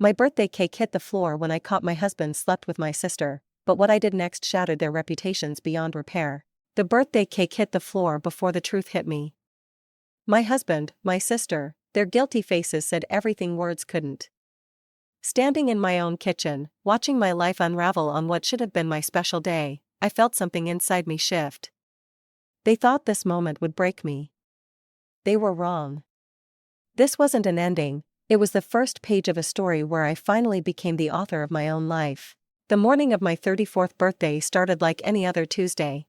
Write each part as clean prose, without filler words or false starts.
My birthday cake hit the floor when I caught my husband slept with my sister, but what I did next shattered their reputations beyond repair. The birthday cake hit the floor before the truth hit me. My husband, my sister, their guilty faces said everything words couldn't. Standing in my own kitchen, watching my life unravel on what should have been my special day, I felt something inside me shift. They thought this moment would break me. They were wrong. This wasn't an ending, it was the first page of a story where I finally became the author of my own life. The morning of my 34th birthday started like any other Tuesday.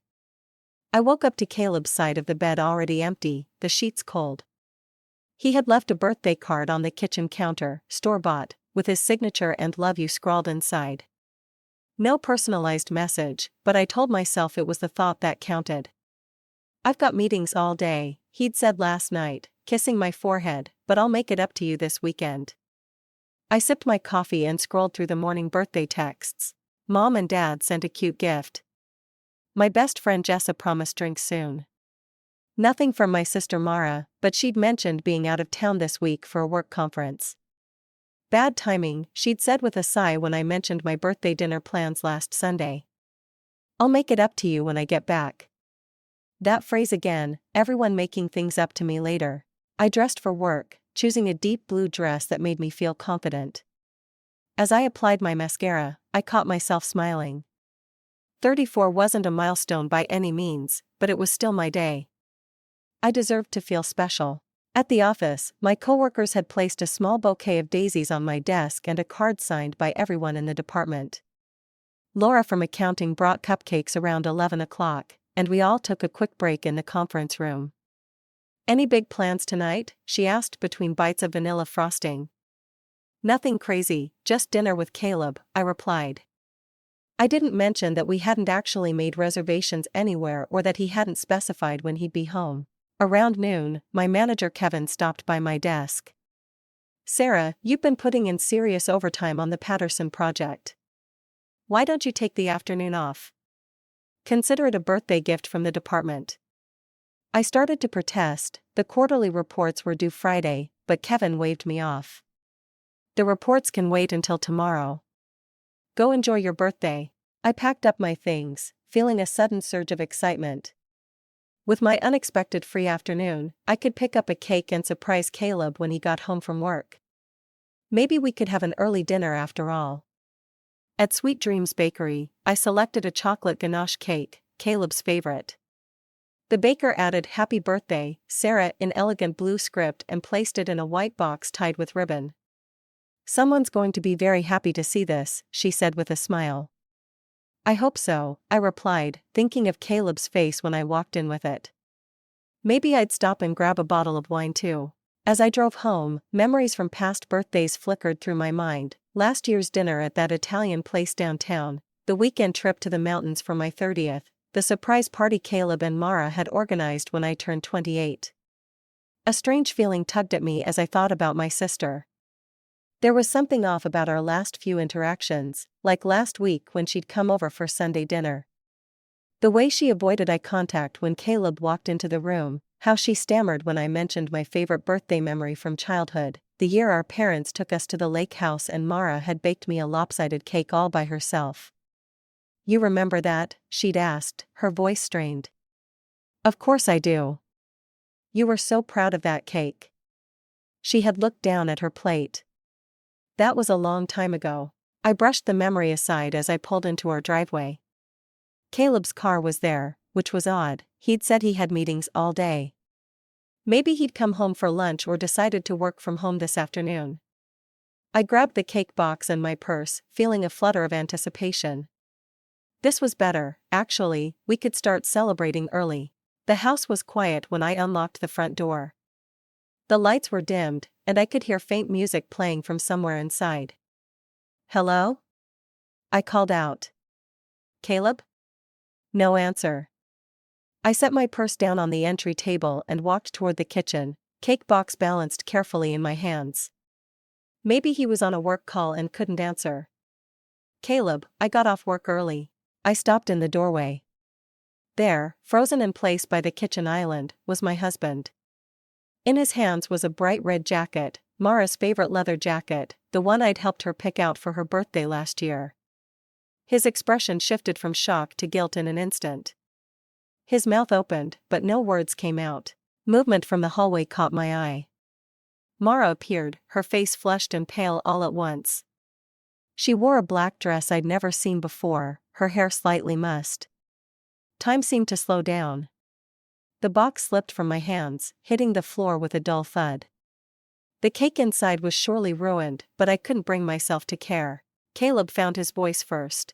I woke up to Caleb's side of the bed already empty, the sheets cold. He had left a birthday card on the kitchen counter, store-bought, with his signature and love you scrawled inside. No personalized message, but I told myself it was the thought that counted. I've got meetings all day, he'd said last night, kissing my forehead, but I'll make it up to you this weekend. I sipped my coffee and scrolled through the morning birthday texts. Mom and Dad sent a cute gift. My best friend Jessa promised drinks soon. Nothing from my sister Mara, but she'd mentioned being out of town this week for a work conference. Bad timing, she'd said with a sigh when I mentioned my birthday dinner plans last Sunday. I'll make it up to you when I get back. That phrase again, everyone making things up to me later. I dressed for work, choosing a deep blue dress that made me feel confident. As I applied my mascara, I caught myself smiling. 34 wasn't a milestone by any means, but it was still my day. I deserved to feel special. At the office, my coworkers had placed a small bouquet of daisies on my desk and a card signed by everyone in the department. Laura from accounting brought cupcakes around 11 o'clock, and we all took a quick break in the conference room. "Any big plans tonight?" she asked between bites of vanilla frosting. "Nothing crazy, just dinner with Caleb," I replied. I didn't mention that we hadn't actually made reservations anywhere or that he hadn't specified when he'd be home. Around noon, my manager Kevin stopped by my desk. "Sarah, you've been putting in serious overtime on the Patterson project. Why don't you take the afternoon off? Consider it a birthday gift from the department." I started to protest. The quarterly reports were due Friday, but Kevin waved me off. "The reports can wait until tomorrow. Go enjoy your birthday." I packed up my things, feeling a sudden surge of excitement. With my unexpected free afternoon, I could pick up a cake and surprise Caleb when he got home from work. Maybe we could have an early dinner after all. At Sweet Dreams Bakery, I selected a chocolate ganache cake, Caleb's favorite. The baker added "Happy Birthday, Sarah" in elegant blue script and placed it in a white box tied with ribbon. "Someone's going to be very happy to see this," she said with a smile. "I hope so," I replied, thinking of Caleb's face when I walked in with it. Maybe I'd stop and grab a bottle of wine too. As I drove home, memories from past birthdays flickered through my mind. Last year's dinner at that Italian place downtown, the weekend trip to the mountains for my 30th, the surprise party Caleb and Mara had organized when I turned 28. A strange feeling tugged at me as I thought about my sister. There was something off about our last few interactions, like last week when she'd come over for Sunday dinner. The way she avoided eye contact when Caleb walked into the room, how she stammered when I mentioned my favorite birthday memory from childhood, the year our parents took us to the lake house and Mara had baked me a lopsided cake all by herself. "You remember that?" she'd asked, her voice strained. "Of course I do. You were so proud of that cake." She had looked down at her plate. "That was a long time ago." I brushed the memory aside as I pulled into our driveway. Caleb's car was there, which was odd. He'd said he had meetings all day. Maybe he'd come home for lunch or decided to work from home this afternoon. I grabbed the cake box and my purse, feeling a flutter of anticipation. This was better, actually. We could start celebrating early. The house was quiet when I unlocked the front door. The lights were dimmed, and I could hear faint music playing from somewhere inside. "Hello?" I called out. "Caleb?" No answer. I set my purse down on the entry table and walked toward the kitchen, cake box balanced carefully in my hands. Maybe he was on a work call and couldn't answer. "Caleb, I got off work early." I stopped in the doorway. There, frozen in place by the kitchen island, was my husband. In his hands was a bright red jacket, Mara's favorite leather jacket, the one I'd helped her pick out for her birthday last year. His expression shifted from shock to guilt in an instant. His mouth opened, but no words came out. Movement from the hallway caught my eye. Mara appeared, her face flushed and pale all at once. She wore a black dress I'd never seen before, her hair slightly mussed. Time seemed to slow down. The box slipped from my hands, hitting the floor with a dull thud. The cake inside was surely ruined, but I couldn't bring myself to care. Caleb found his voice first.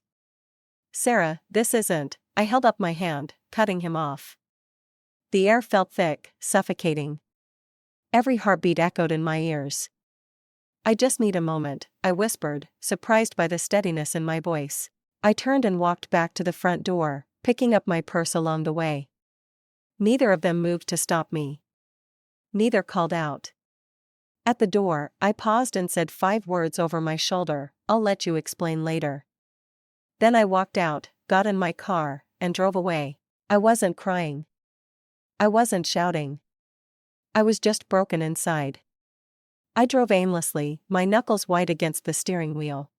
"Sarah, this isn't," I held up my hand, cutting him off. The air felt thick, suffocating. Every heartbeat echoed in my ears. "I just need a moment," I whispered, surprised by the steadiness in my voice. I turned and walked back to the front door, picking up my purse along the way. Neither of them moved to stop me. Neither called out. At the door, I paused and said 5 words over my shoulder, "I'll let you explain later." Then I walked out, got in my car, and drove away. I wasn't crying. I wasn't shouting. I was just broken inside. I drove aimlessly, my knuckles white against the steering wheel.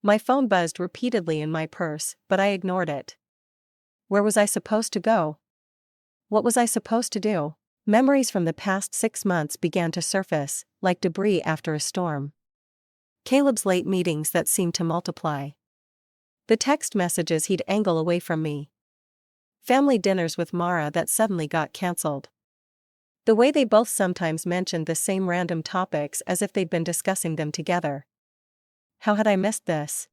My phone buzzed repeatedly in my purse, but I ignored it. Where was I supposed to go? What was I supposed to do? Memories from the past 6 months began to surface, like debris after a storm. Caleb's late meetings that seemed to multiply. The text messages he'd angle away from me. Family dinners with Mara that suddenly got cancelled. The way they both sometimes mentioned the same random topics as if they'd been discussing them together. How had I missed this?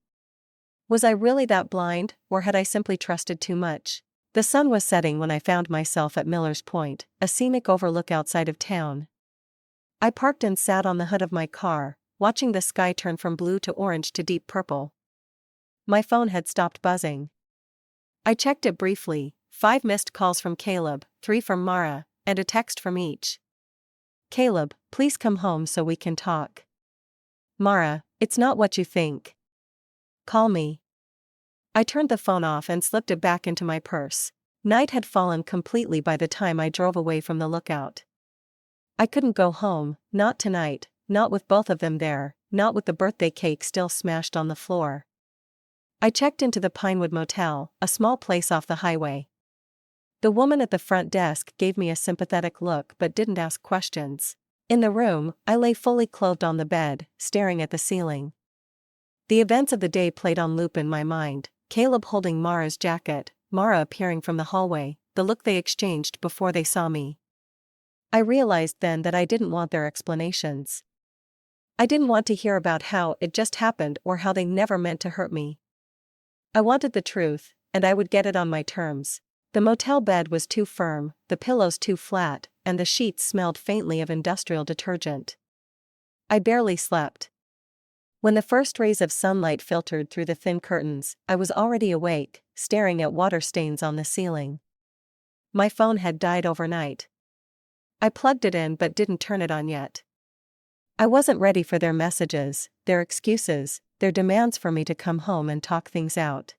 Was I really that blind, or had I simply trusted too much? The sun was setting when I found myself at Miller's Point, a scenic overlook outside of town. I parked and sat on the hood of my car, watching the sky turn from blue to orange to deep purple. My phone had stopped buzzing. I checked it briefly, 5 missed calls from Caleb, 3 from Mara, and a text from each. "Caleb, please come home so we can talk." "Mara, it's not what you think. Call me." I turned the phone off and slipped it back into my purse. Night had fallen completely by the time I drove away from the lookout. I couldn't go home, not tonight, not with both of them there, not with the birthday cake still smashed on the floor. I checked into the Pinewood Motel, a small place off the highway. The woman at the front desk gave me a sympathetic look but didn't ask questions. In the room, I lay fully clothed on the bed, staring at the ceiling. The events of the day played on loop in my mind. Caleb holding Mara's jacket, Mara appearing from the hallway, the look they exchanged before they saw me. I realized then that I didn't want their explanations. I didn't want to hear about how it just happened or how they never meant to hurt me. I wanted the truth, and I would get it on my terms. The motel bed was too firm, the pillows too flat, and the sheets smelled faintly of industrial detergent. I barely slept. When the first rays of sunlight filtered through the thin curtains, I was already awake, staring at water stains on the ceiling. My phone had died overnight. I plugged it in but didn't turn it on yet. I wasn't ready for their messages, their excuses, their demands for me to come home and talk things out.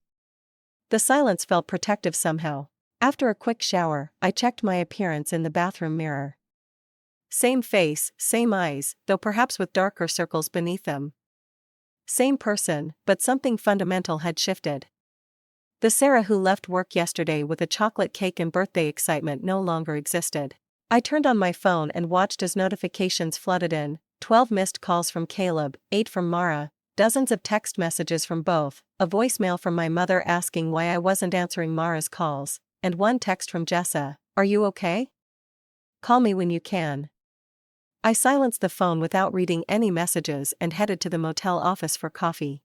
The silence felt protective somehow. After a quick shower, I checked my appearance in the bathroom mirror. Same face, same eyes, though perhaps with darker circles beneath them. Same person, but something fundamental had shifted. The Sarah who left work yesterday with a chocolate cake and birthday excitement no longer existed. I turned on my phone and watched as notifications flooded in, 12 missed calls from Caleb, 8 from Mara, dozens of text messages from both, a voicemail from my mother asking why I wasn't answering Mara's calls, and 1 text from Jessa, "Are you okay? Call me when you can." I silenced the phone without reading any messages and headed to the motel office for coffee.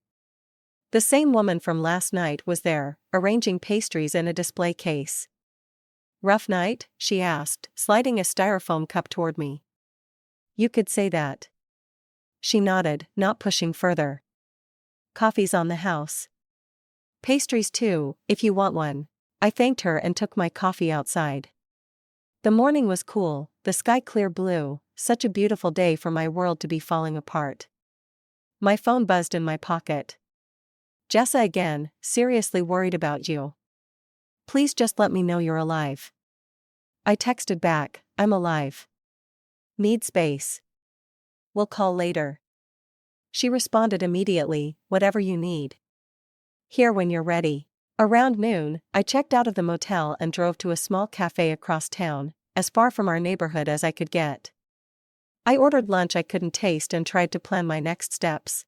The same woman from last night was there, arranging pastries in a display case. "Rough night?" she asked, sliding a styrofoam cup toward me. "You could say that." She nodded, not pushing further. "Coffee's on the house. Pastries too, if you want one." I thanked her and took my coffee outside. The morning was cool, the sky clear blue, such a beautiful day for my world to be falling apart. My phone buzzed in my pocket. "Jessa again, seriously worried about you. Please just let me know you're alive." I texted back, "I'm alive. Need space." We'll call later. She responded immediately, whatever you need. Here when you're ready. Around noon, I checked out of the motel and drove to a small cafe across town, as far from our neighborhood as I could get. I ordered lunch I couldn't taste and tried to plan my next steps.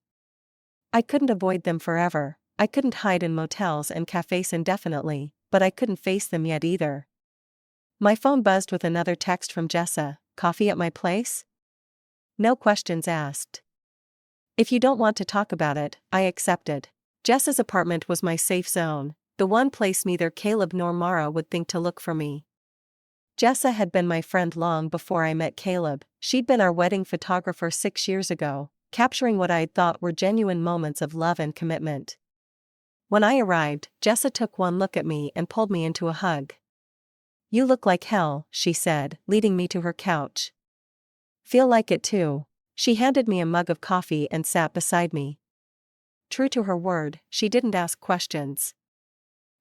I couldn't avoid them forever, I couldn't hide in motels and cafes indefinitely, but I couldn't face them yet either. My phone buzzed with another text from Jessa. Coffee at my place? No questions asked. If you don't want to talk about it, I accepted. Jessa's apartment was my safe zone, the one place neither Caleb nor Mara would think to look for me. Jessa had been my friend long before I met Caleb. She'd been our wedding photographer 6 years ago, capturing what I'd thought were genuine moments of love and commitment. When I arrived, Jessa took one look at me and pulled me into a hug. You look like hell, she said, leading me to her couch. Feel like it too. She handed me a mug of coffee and sat beside me. True to her word, she didn't ask questions.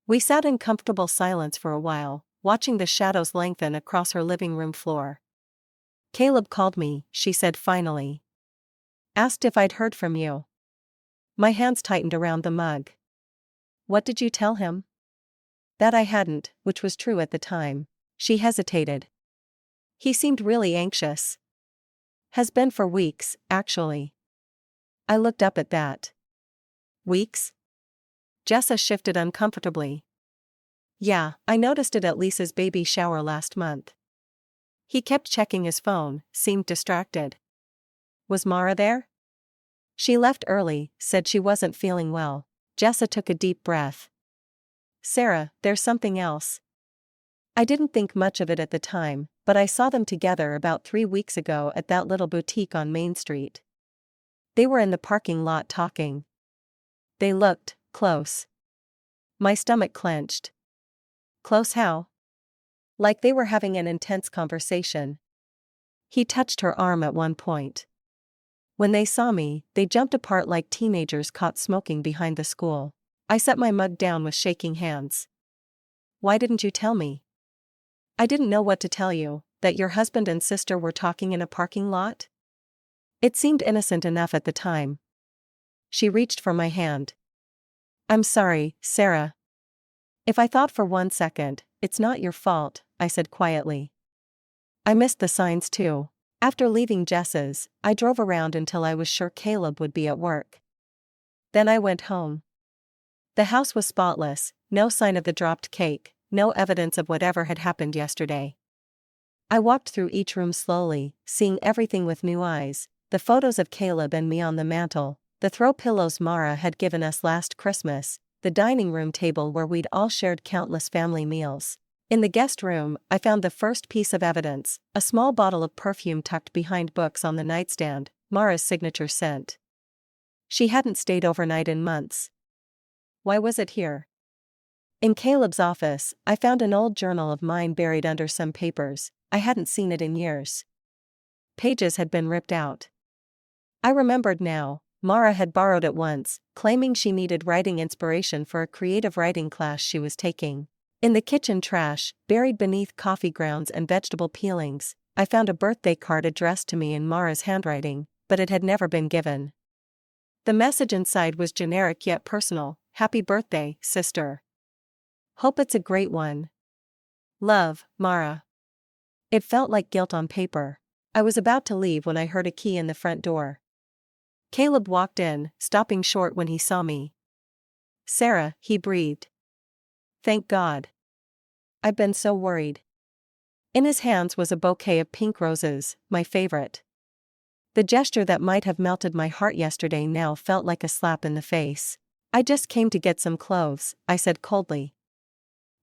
We sat in comfortable silence for a while, watching the shadows lengthen across her living room floor. Caleb called me, she said finally. Asked if I'd heard from you. My hands tightened around the mug. What did you tell him? That I hadn't, which was true at the time. She hesitated. He seemed really anxious. Has been for weeks, actually. I looked up at that. Weeks? Jessa shifted uncomfortably. Yeah, I noticed it at Lisa's baby shower last month. He kept checking his phone, seemed distracted. Was Mara there? She left early, said she wasn't feeling well. Jessa took a deep breath. Sarah, there's something else. I didn't think much of it at the time, but I saw them together about 3 weeks ago at that little boutique on Main Street. They were in the parking lot talking. They looked close. My stomach clenched. Close how? Like they were having an intense conversation. He touched her arm at one point. When they saw me, they jumped apart like teenagers caught smoking behind the school. I set my mug down with shaking hands. Why didn't you tell me? I didn't know what to tell you, that your husband and sister were talking in a parking lot? It seemed innocent enough at the time. She reached for my hand. I'm sorry, Sarah. If I thought for 1 second, it's not your fault, I said quietly. I missed the signs too. After leaving Jess's, I drove around until I was sure Caleb would be at work. Then I went home. The house was spotless, no sign of the dropped cake, no evidence of whatever had happened yesterday. I walked through each room slowly, seeing everything with new eyes, the photos of Caleb and me on the mantel, the throw pillows Mara had given us last Christmas, the dining room table where we'd all shared countless family meals. In the guest room, I found the first piece of evidence, a small bottle of perfume tucked behind books on the nightstand, Mara's signature scent. She hadn't stayed overnight in months. Why was it here? In Caleb's office, I found an old journal of mine buried under some papers. I hadn't seen it in years. Pages had been ripped out. I remembered now, Mara had borrowed it once, claiming she needed writing inspiration for a creative writing class she was taking. In the kitchen trash, buried beneath coffee grounds and vegetable peelings, I found a birthday card addressed to me in Mara's handwriting, but it had never been given. The message inside was generic yet personal. Happy birthday, sister. Hope it's a great one. Love, Mara. It felt like guilt on paper. I was about to leave when I heard a key in the front door. Caleb walked in, stopping short when he saw me. Sarah, he breathed. Thank God. I've been so worried. In his hands was a bouquet of pink roses, my favorite. The gesture that might have melted my heart yesterday now felt like a slap in the face. I just came to get some clothes, I said coldly.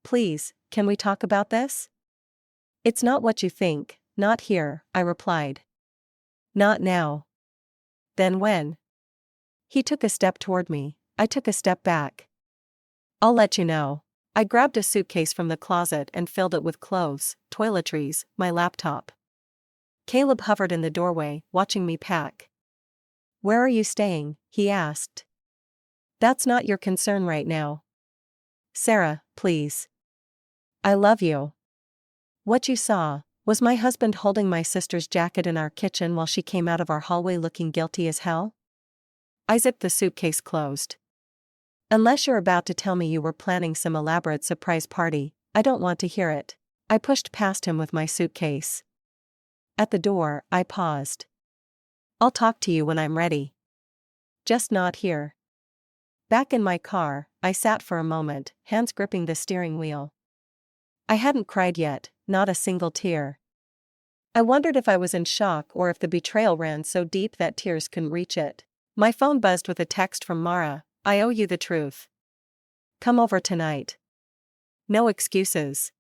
Please, can we talk about this? It's not what you think, not here, I replied. Not now. Then when? He took a step toward me, I took a step back. I'll let you know. I grabbed a suitcase from the closet and filled it with clothes, toiletries, my laptop. Caleb hovered in the doorway, watching me pack. Where are you staying? He asked. That's not your concern right now. Sarah, please. I love you. What you saw, Was my husband holding my sister's jacket in our kitchen while she came out of our hallway looking guilty as hell? I zipped the suitcase closed. Unless you're about to tell me you were planning some elaborate surprise party, I don't want to hear it. I pushed past him with my suitcase. At the door, I paused. I'll talk to you when I'm ready. Just not here. Back in my car, I sat for a moment, hands gripping the steering wheel. I hadn't cried yet, not a single tear. I wondered if I was in shock or if the betrayal ran so deep that tears couldn't reach it. My phone buzzed with a text from Mara. I owe you the truth. Come over tonight. No excuses.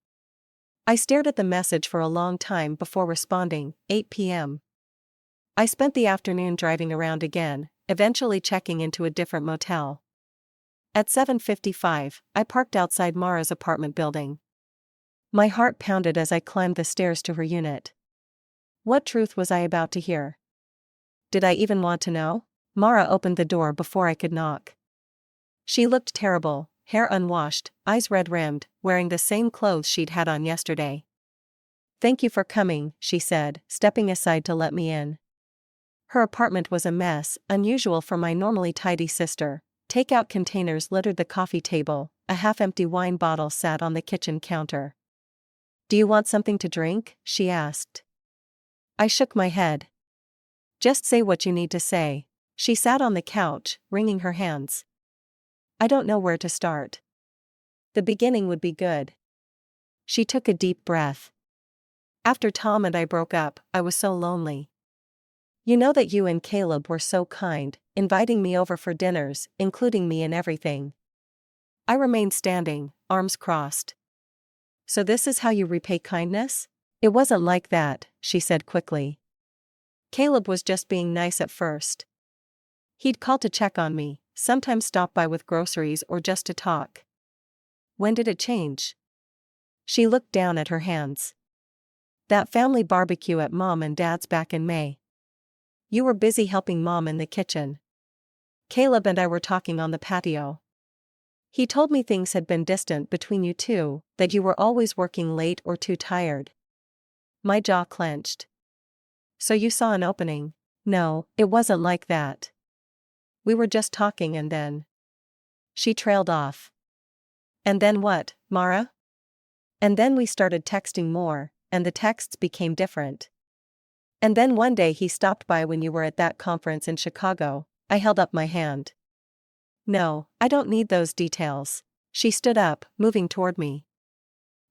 I stared at the message for a long time before responding. 8 p.m. I spent the afternoon driving around again, eventually checking into a different motel. At 7:55, I parked outside Mara's apartment building. My heart pounded as I climbed the stairs to her unit. What truth was I about to hear? Did I even want to know? Mara opened the door before I could knock. She looked terrible, hair unwashed, eyes red-rimmed, wearing the same clothes she'd had on yesterday. Thank you for coming, she said, stepping aside to let me in. Her apartment was a mess, unusual for my normally tidy sister. Takeout containers littered the coffee table, a half-empty wine bottle sat on the kitchen counter. Do you want something to drink? She asked. I shook my head. Just say what you need to say. She sat on the couch, wringing her hands. I don't know where to start. The beginning would be good. She took a deep breath. After Tom and I broke up, I was so lonely. You know that you and Caleb were so kind, inviting me over for dinners, including me in everything. I remained standing, arms crossed. So this is how you repay kindness? It wasn't like that, she said quickly. Caleb was just being nice at first. He'd call to check on me, sometimes stop by with groceries or just to talk. When did it change? She looked down at her hands. That family barbecue at Mom and Dad's back in May. You were busy helping Mom in the kitchen. Caleb and I were talking on the patio. He told me things had been distant between you two, that you were always working late or too tired. My jaw clenched. So you saw an opening? No, it wasn't like that. We were just talking and then. She trailed off. And then what, Mara? And then we started texting more, and the texts became different. And then one day he stopped by when you were at that conference in Chicago. I held up my hand. No, I don't need those details. She stood up, moving toward me.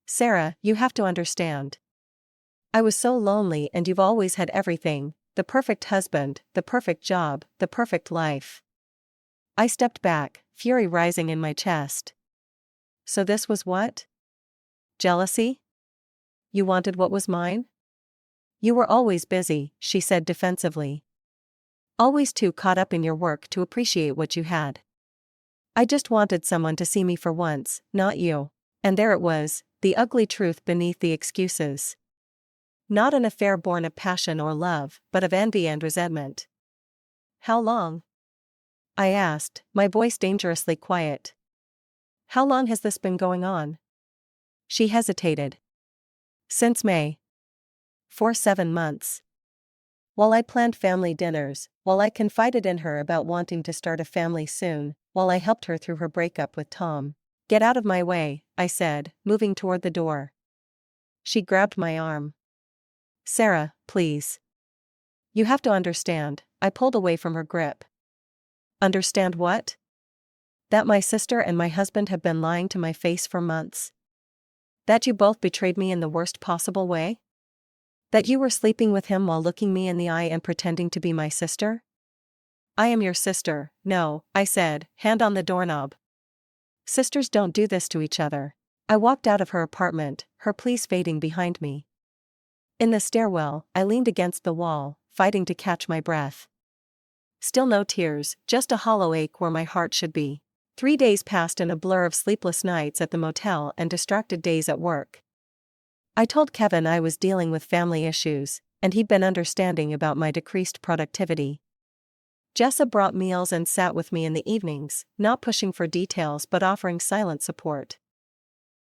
Sarah, you have to understand. I was so lonely and you've always had everything, the perfect husband, the perfect job, the perfect life. I stepped back, fury rising in my chest. So this was what? Jealousy? You wanted what was mine? You were always busy, she said defensively. Always too caught up in your work to appreciate what you had. I just wanted someone to see me for once, not you. And there it was, the ugly truth beneath the excuses. Not an affair born of passion or love, but of envy and resentment. How long? I asked, my voice dangerously quiet. How long has this been going on? She hesitated. Since May. For 7 months. While I planned family dinners, while I confided in her about wanting to start a family soon, while I helped her through her breakup with Tom. Get out of my way, I said, moving toward the door. She grabbed my arm. Sarah, please. You have to understand, I pulled away from her grip. Understand what? That my sister and my husband have been lying to my face for months. That you both betrayed me in the worst possible way? That you were sleeping with him while looking me in the eye and pretending to be my sister? I am your sister, no, I said, hand on the doorknob. Sisters don't do this to each other. I walked out of her apartment, her pleas fading behind me. In the stairwell, I leaned against the wall, fighting to catch my breath. Still no tears, just a hollow ache where my heart should be. 3 days passed in a blur of sleepless nights at the motel and distracted days at work. I told Kevin I was dealing with family issues, and he'd been understanding about my decreased productivity. Jessa brought meals and sat with me in the evenings, not pushing for details but offering silent support.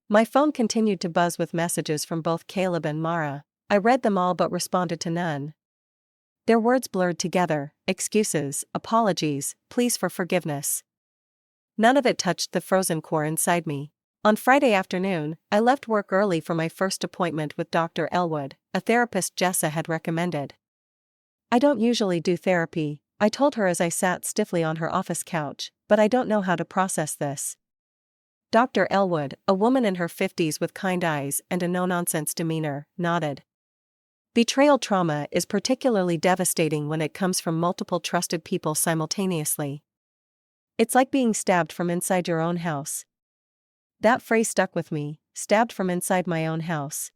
My phone continued to buzz with messages from both Caleb and Mara. I read them all but responded to none. Their words blurred together, excuses, apologies, pleas for forgiveness. None of it touched the frozen core inside me. On Friday afternoon, I left work early for my first appointment with Dr. Elwood, a therapist Jessa had recommended. I don't usually do therapy, I told her as I sat stiffly on her office couch, but I don't know how to process this. Dr. Elwood, a woman in her 50s with kind eyes and a no-nonsense demeanor, nodded. Betrayal trauma is particularly devastating when it comes from multiple trusted people simultaneously. It's like being stabbed from inside your own house. That phrase stuck with me, stabbed from inside my own house.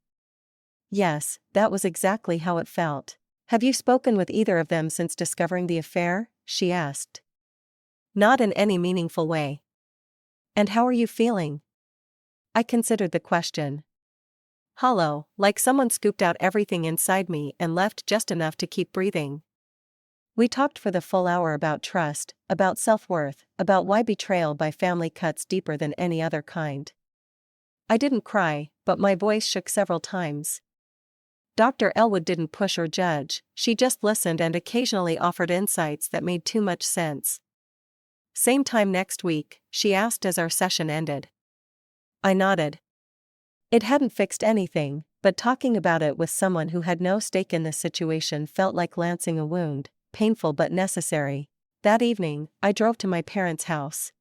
Yes, that was exactly how it felt. Have you spoken with either of them since discovering the affair? She asked. Not in any meaningful way. And how are you feeling? I considered the question. Hollow, like someone scooped out everything inside me and left just enough to keep breathing. We talked for the full hour about trust, about self-worth, about why betrayal by family cuts deeper than any other kind. I didn't cry, but my voice shook several times. Dr. Elwood didn't push or judge, she just listened and occasionally offered insights that made too much sense. Same time next week, she asked as our session ended. I nodded. It hadn't fixed anything, but talking about it with someone who had no stake in the situation felt like lancing a wound, painful but necessary. That evening, I drove to my parents' house.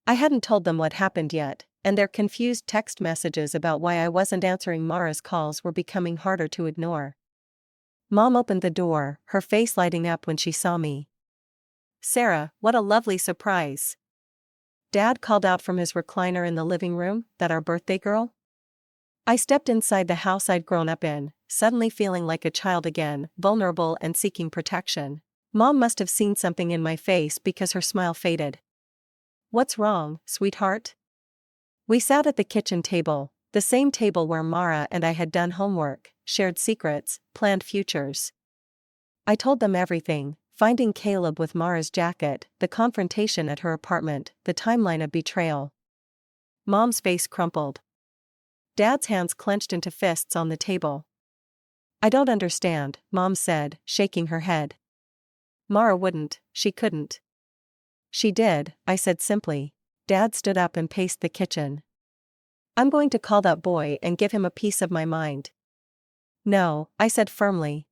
I hadn't told them what happened yet, and their confused text messages about why I wasn't answering Mara's calls were becoming harder to ignore. Mom opened the door, her face lighting up when she saw me. Sarah, what a lovely surprise. Dad called out from his recliner in the living room, that our birthday girl? I stepped inside the house I'd grown up in, suddenly feeling like a child again, vulnerable and seeking protection. Mom must have seen something in my face because her smile faded. What's wrong, sweetheart? We sat at the kitchen table, the same table where Mara and I had done homework, shared secrets, planned futures. I told them everything, finding Caleb with Mara's jacket, the confrontation at her apartment, the timeline of betrayal. Mom's face crumpled. Dad's hands clenched into fists on the table. I don't understand, Mom said, shaking her head. Mara wouldn't, she couldn't. She did, I said simply. Dad stood up and paced the kitchen. I'm going to call that boy and give him a piece of my mind. No, I said firmly.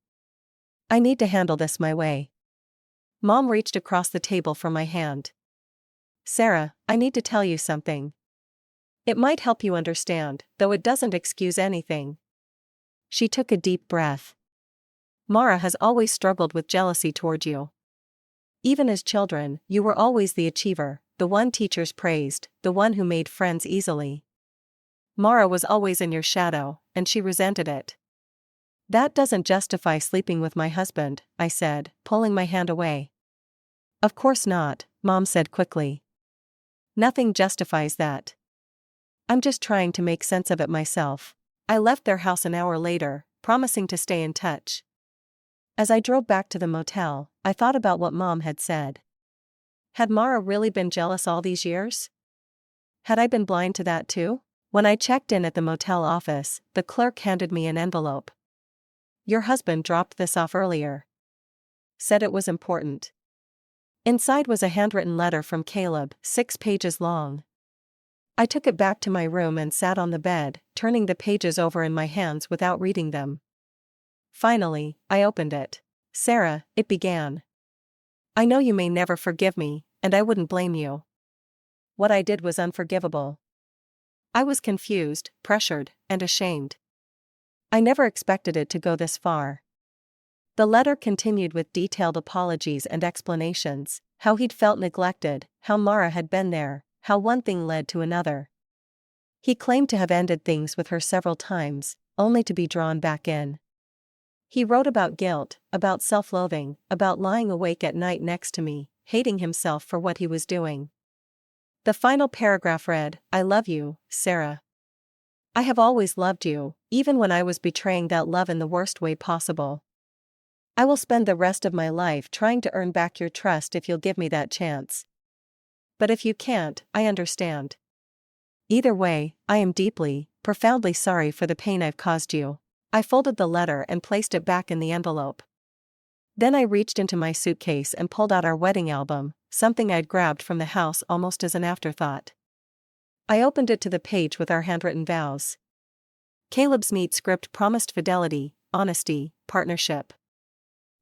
I need to handle this my way. Mom reached across the table for my hand. Sarah, I need to tell you something. It might help you understand, though it doesn't excuse anything. She took a deep breath. Mara has always struggled with jealousy toward you. Even as children, you were always the achiever, the one teachers praised, the one who made friends easily. Mara was always in your shadow, and she resented it. That doesn't justify sleeping with my husband, I said, pulling my hand away. Of course not, Mom said quickly. Nothing justifies that. I'm just trying to make sense of it myself. I left their house an hour later, promising to stay in touch. As I drove back to the motel, I thought about what Mom had said. Had Mara really been jealous all these years? Had I been blind to that too? When I checked in at the motel office, the clerk handed me an envelope. Your husband dropped this off earlier. Said it was important. Inside was a handwritten letter from Caleb, 6 pages long. I took it back to my room and sat on the bed, turning the pages over in my hands without reading them. Finally, I opened it. Sarah, it began. I know you may never forgive me, and I wouldn't blame you. What I did was unforgivable. I was confused, pressured, and ashamed. I never expected it to go this far. The letter continued with detailed apologies and explanations, how he'd felt neglected, how Mara had been there, how one thing led to another. He claimed to have ended things with her several times, only to be drawn back in. He wrote about guilt, about self-loathing, about lying awake at night next to me, hating himself for what he was doing. The final paragraph read, I love you, Sarah. I have always loved you, even when I was betraying that love in the worst way possible. I will spend the rest of my life trying to earn back your trust if you'll give me that chance. But if you can't, I understand. Either way, I am deeply, profoundly sorry for the pain I've caused you. I folded the letter and placed it back in the envelope. Then I reached into my suitcase and pulled out our wedding album, something I'd grabbed from the house almost as an afterthought. I opened it to the page with our handwritten vows. Caleb's neat script promised fidelity, honesty, partnership.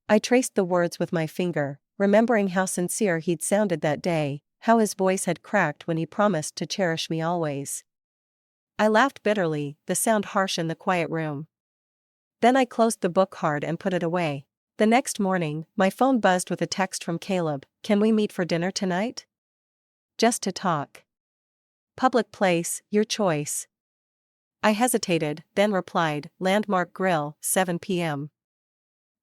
I traced the words with my finger, remembering how sincere he'd sounded that day, how his voice had cracked when he promised to cherish me always. I laughed bitterly, the sound harsh in the quiet room. Then I closed the book hard and put it away. The next morning, my phone buzzed with a text from Caleb. "Can we meet for dinner tonight? Just to talk. Public place, your choice." I hesitated, then replied, "Landmark Grill, 7 p.m.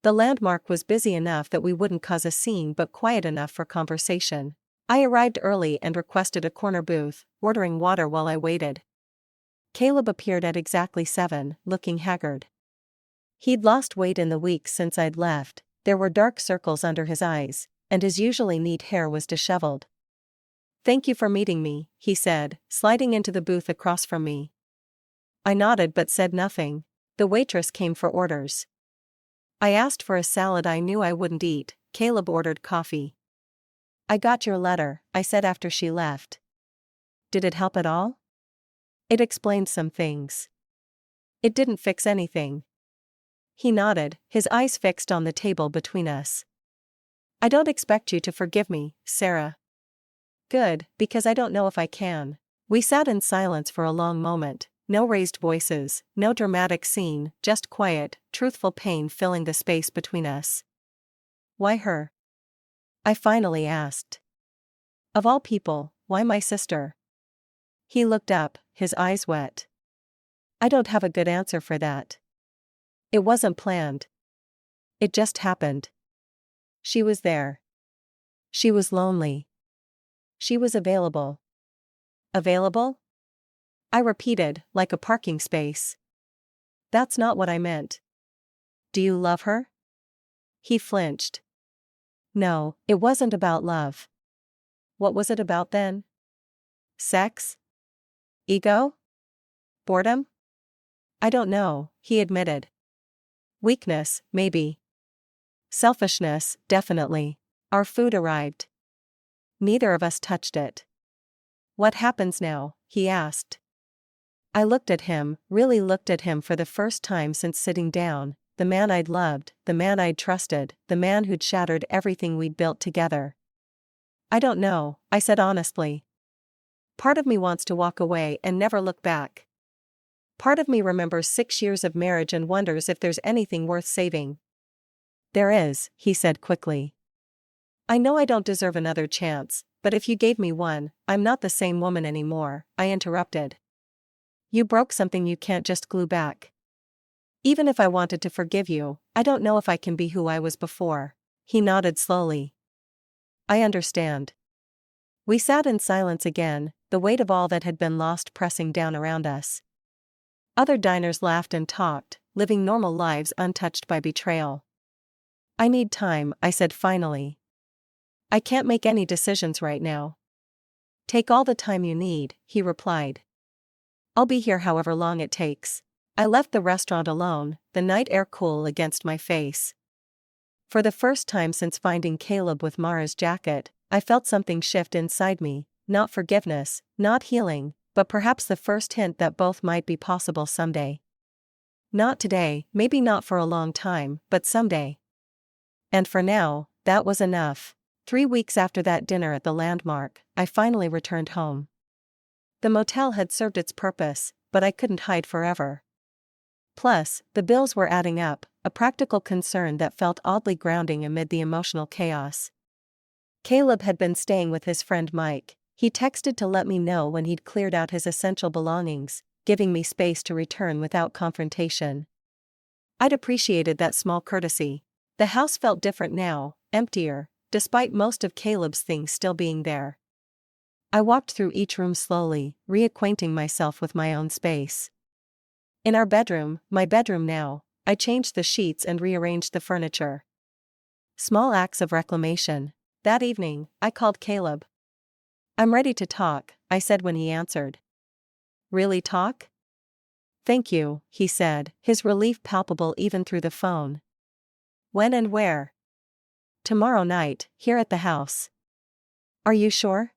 The Landmark was busy enough that we wouldn't cause a scene but quiet enough for conversation. I arrived early and requested a corner booth, ordering water while I waited. Caleb appeared at exactly 7, looking haggard. He'd lost weight in the weeks since I'd left, there were dark circles under his eyes, and his usually neat hair was disheveled. "Thank you for meeting me," he said, sliding into the booth across from me. I nodded but said nothing. The waitress came for orders. I asked for a salad I knew I wouldn't eat. Caleb ordered coffee. "I got your letter," I said after she left. "Did it help at all?" "It explained some things." "It didn't fix anything." He nodded, his eyes fixed on the table between us. "I don't expect you to forgive me, Sarah." "Good, because I don't know if I can." We sat in silence for a long moment, no raised voices, no dramatic scene, just quiet, truthful pain filling the space between us. "Why her?" I finally asked. "Of all people, why my sister?" He looked up, his eyes wet. "I don't have a good answer for that. It wasn't planned. It just happened. She was there. She was lonely. She was available." "Available?" I repeated, like a parking space. "That's not what I meant." "Do you love her?" He flinched. "No, it wasn't about love." "What was it about then?" "Sex? Ego? Boredom?" "I don't know," he admitted. "Weakness, maybe. Selfishness, definitely." Our food arrived. Neither of us touched it. "What happens now?" he asked. I looked at him, really looked at him for the first time since sitting down, the man I'd loved, the man I'd trusted, the man who'd shattered everything we'd built together. "I don't know," I said honestly. "Part of me wants to walk away and never look back. Part of me remembers 6 years of marriage and wonders if there's anything worth saving." "There is," he said quickly. "I know I don't deserve another chance, but if you gave me one, I'm not the same woman anymore," I interrupted. "You broke something you can't just glue back. Even if I wanted to forgive you, I don't know if I can be who I was before." He nodded slowly. "I understand." We sat in silence again, the weight of all that had been lost pressing down around us. Other diners laughed and talked, living normal lives untouched by betrayal. "I need time," I said finally. "I can't make any decisions right now." "Take all the time you need," he replied. "I'll be here however long it takes." I left the restaurant alone, the night air cool against my face. For the first time since finding Caleb with Mara's jacket, I felt something shift inside me, not forgiveness, not healing, but perhaps the first hint that both might be possible someday. Not today, maybe not for a long time, but someday. And for now, that was enough. 3 weeks after that dinner at the Landmark, I finally returned home. The motel had served its purpose, but I couldn't hide forever. Plus, the bills were adding up, a practical concern that felt oddly grounding amid the emotional chaos. Caleb had been staying with his friend Mike. He texted to let me know when he'd cleared out his essential belongings, giving me space to return without confrontation. I'd appreciated that small courtesy. The house felt different now, emptier, despite most of Caleb's things still being there. I walked through each room slowly, reacquainting myself with my own space. In our bedroom, my bedroom now, I changed the sheets and rearranged the furniture. Small acts of reclamation. That evening, I called Caleb. "I'm ready to talk," I said when he answered. "Really talk?" Thank you, he said, his relief palpable even through the phone. When and where? Tomorrow night, here at the house. Are you sure?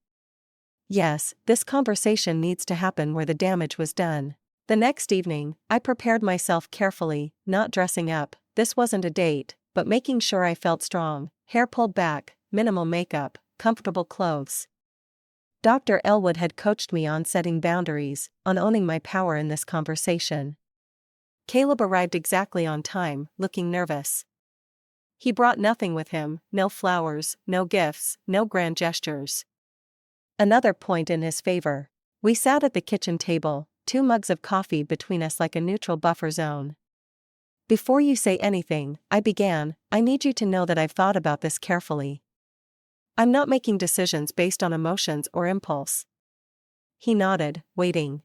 Yes, this conversation needs to happen where the damage was done. The next evening, I prepared myself carefully, not dressing up. This wasn't a date, but making sure I felt strong, hair pulled back, minimal makeup, comfortable clothes. Dr. Elwood had coached me on setting boundaries, on owning my power in this conversation. Caleb arrived exactly on time, looking nervous. He brought nothing with him, no flowers, no gifts, no grand gestures. Another point in his favor. We sat at the kitchen table, 2 mugs of coffee between us like a neutral buffer zone. Before you say anything, I began, I need you to know that I've thought about this carefully. I'm not making decisions based on emotions or impulse. He nodded, waiting.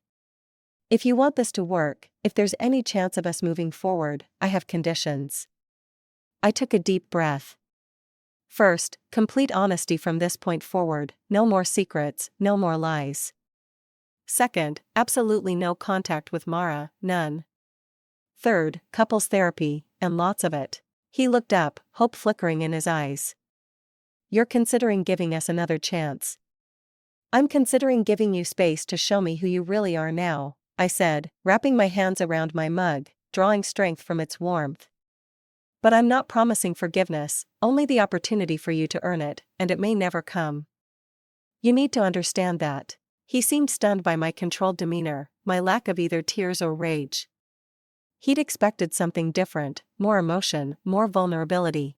If you want this to work, if there's any chance of us moving forward, I have conditions. I took a deep breath. First, complete honesty from this point forward, no more secrets, no more lies. Second, absolutely no contact with Mara, none. Third, couples therapy, and lots of it. He looked up, hope flickering in his eyes. You're considering giving us another chance. I'm considering giving you space to show me who you really are now, I said, wrapping my hands around my mug, drawing strength from its warmth. But I'm not promising forgiveness, only the opportunity for you to earn it, and it may never come. You need to understand that. He seemed stunned by my controlled demeanor, my lack of either tears or rage. He'd expected something different, more emotion, more vulnerability.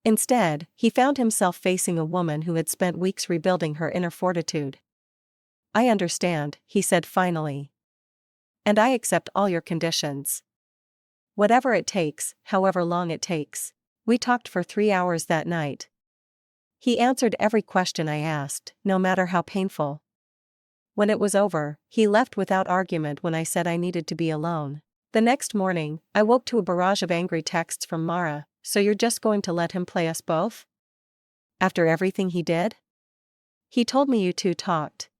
Instead, he found himself facing a woman who had spent weeks rebuilding her inner fortitude. I understand, he said finally. And I accept all your conditions. Whatever it takes, however long it takes. We talked for 3 hours that night. He answered every question I asked, no matter how painful. When it was over, he left without argument when I said I needed to be alone. The next morning, I woke to a barrage of angry texts from Mara. So you're just going to let him play us both? After everything he did? He told me you two talked.